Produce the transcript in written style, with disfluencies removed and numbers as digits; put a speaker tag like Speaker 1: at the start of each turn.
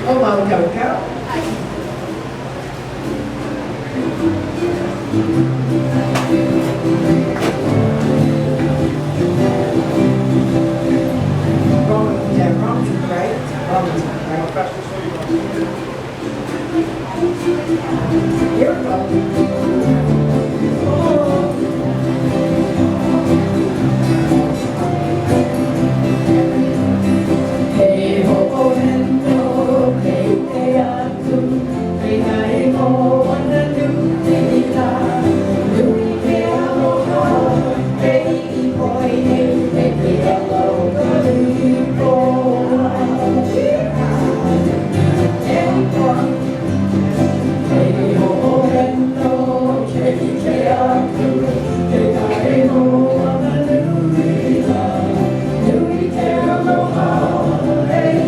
Speaker 1: Ô màu chầu cáo. Ron is great. Ron is great. Here we go. Hey ho hen ho, hey hey atu, hey hey ho, wana nu hey la, nu hey aloha, hey boy hey hey hey aloha, hey ho hen ho, hey hey atu, hey hey ho, wana nu hey la, nu hey aloha. Hey,